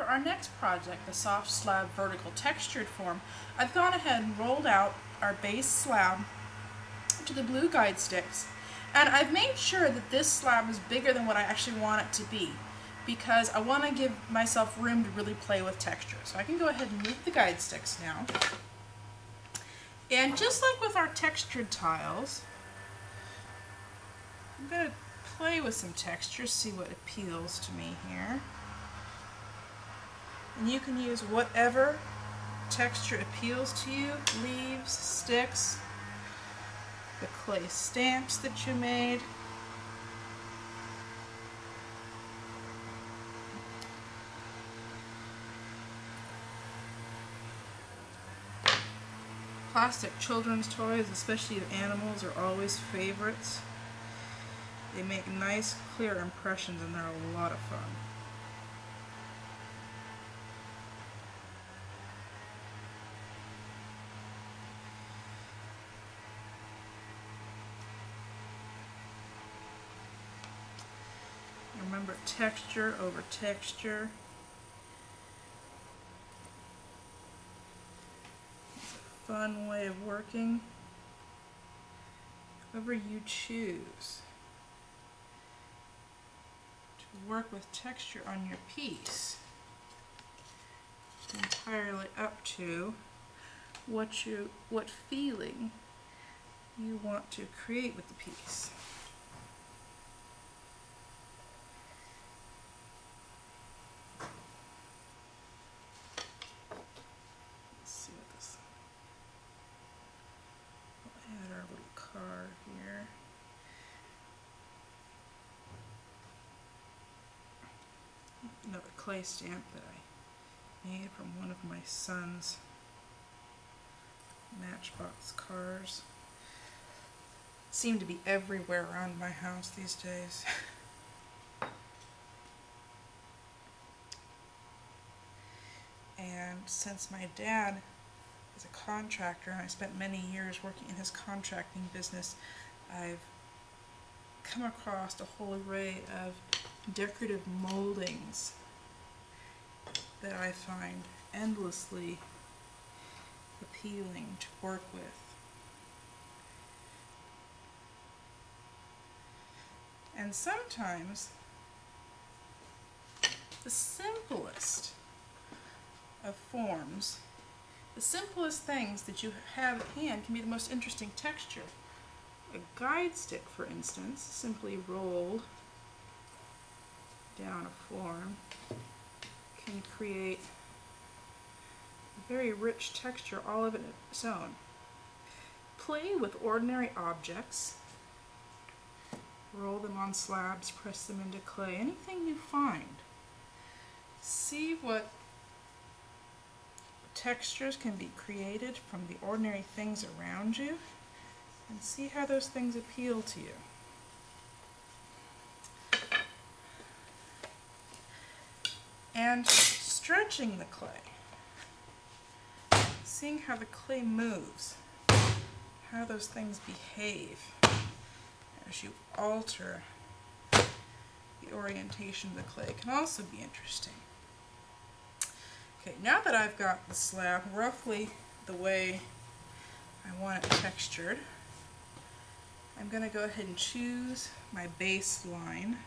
for our next project, the soft slab vertical textured form, I've gone ahead and rolled out our base slab to the blue guide sticks, and I've made sure that this slab is bigger than what I actually want it to be, because I want to give myself room to really play with texture. So I can go ahead and move the guide sticks now. And just like with our textured tiles, I'm going to play with some texture, see what appeals to me here. And you can use whatever texture appeals to you, leaves, sticks, the clay stamps that you made. Plastic children's toys, especially of animals, are always favorites. They make nice, clear impressions and they're a lot of fun. Remember, texture over texture. It's a fun way of working. However you choose to work with texture on your piece, it's entirely up to what feeling you want to create with the piece. Card here. Another clay stamp that I made from one of my son's Matchbox cars. Seem to be everywhere around my house these days. And since my dad is a contractor, and I spent many years working in his contracting business, I've come across a whole array of decorative moldings that I find endlessly appealing to work with. And sometimes the simplest of forms, the simplest things that you have at hand can be the most interesting texture. A guide stick, for instance, simply rolled down a form, can create a very rich texture all of it on its own. Play with ordinary objects, roll them on slabs, press them into clay, anything you find. See what textures can be created from the ordinary things around you, and see how those things appeal to you. And stretching the clay, seeing how the clay moves, how those things behave as you alter the orientation of the clay can also be interesting. Okay, now that I've got the slab roughly the way I want it textured, I'm going to go ahead and choose my base line,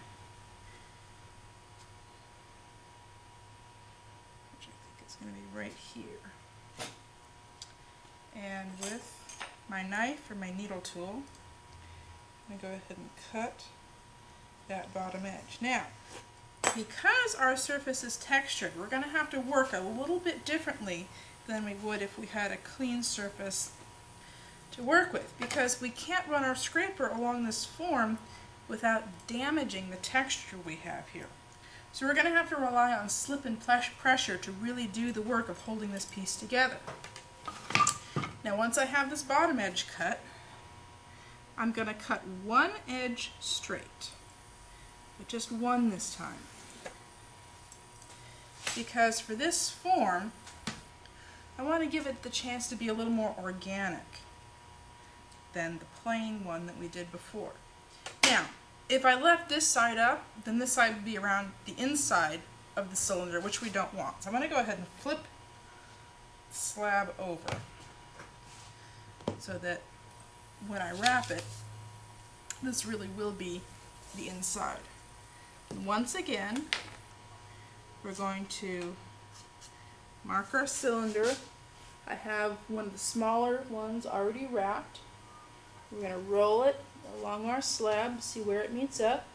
which I think is going to be right here. And with my knife or my needle tool, I'm going to go ahead and cut that bottom edge. Now, because our surface is textured, we're going to have to work a little bit differently than we would if we had a clean surface to work with, because we can't run our scraper along this form without damaging the texture we have here. So we're going to have to rely on slip and pressure to really do the work of holding this piece together. Now, once I have this bottom edge cut, I'm going to cut one edge straight, but just one this time. Because for this form, I want to give it the chance to be a little more organic than the plain one that we did before. Now, if I left this side up, then this side would be around the inside of the cylinder, which we don't want. So I'm going to go ahead and flip the slab over so that when I wrap it, this really will be the inside. And once again, we're going to mark our cylinder. I have one of the smaller ones already wrapped. We're going to roll it along our slab, see where it meets up,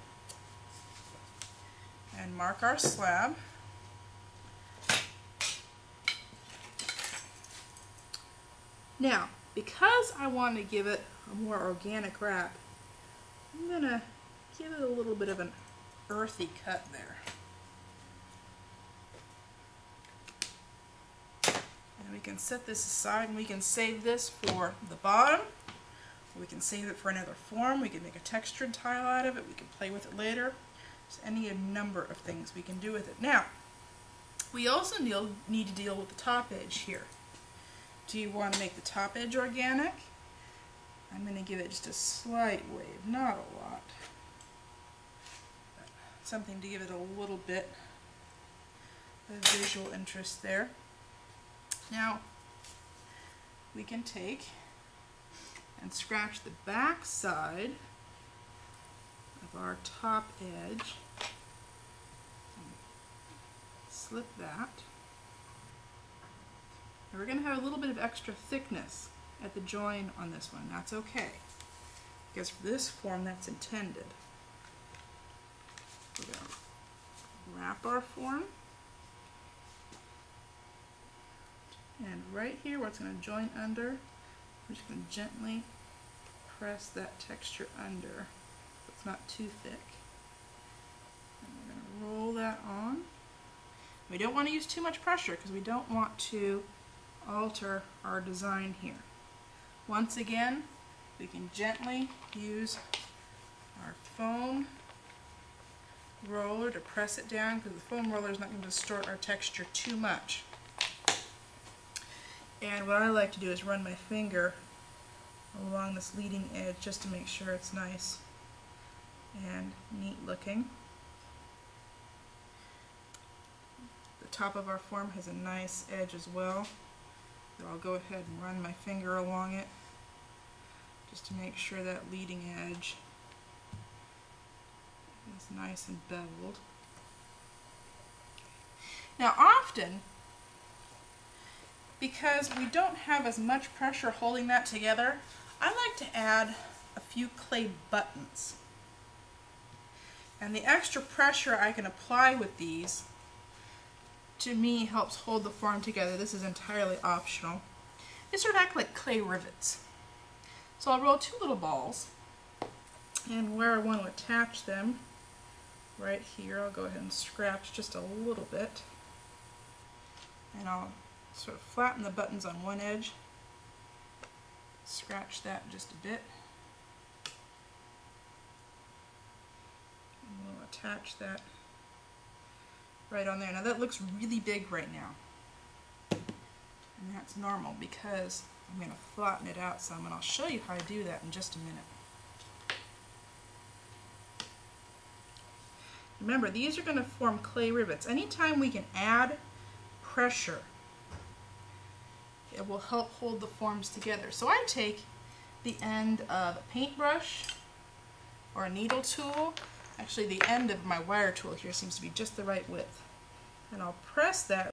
and mark our slab. Now, because I want to give it a more organic wrap, I'm going to give it a little bit of an earthy cut there. And we can set this aside and we can save this for the bottom. We can save it for another form. We can make a textured tile out of it. We can play with it later. There's any number of things we can do with it. Now, we also need to deal with the top edge here. Do you want to make the top edge organic? I'm going to give it just a slight wave, not a lot. But something to give it a little bit of visual interest there. Now, we can take and scratch the back side of our top edge. Slip that. And we're going to have a little bit of extra thickness at the join on this one. That's okay, because for this form that's intended. We're going to wrap our form, and right here where it's going to join under, we're just going to gently press that texture under so it's not too thick. And we're going to roll that on. We don't want to use too much pressure because we don't want to alter our design here. Once again, we can gently use our foam roller to press it down because the foam roller is not going to distort our texture too much. And what I like to do is run my finger along this leading edge just to make sure it's nice and neat looking. The top of our form has a nice edge as well, so I'll go ahead and run my finger along it just to make sure that leading edge is nice and beveled. Now often, because we don't have as much pressure holding that together, I like to add a few clay buttons. And the extra pressure I can apply with these, to me, helps hold the form together. This is entirely optional. They sort of act like clay rivets. So I'll roll two little balls, and where I want to attach them, right here, I'll go ahead and scratch just a little bit. And I'll sort of flatten the buttons on one edge, scratch that just a bit, and we'll attach that right on there. Now that looks really big right now, and that's normal because I'm going to flatten it out some, and I'll show you how to do that in just a minute. Remember, these are going to form clay rivets. Anytime we can add pressure, it will help hold the forms together. So I take the end of a paintbrush or a needle tool. Actually, the end of my wire tool here seems to be just the right width. And I'll press that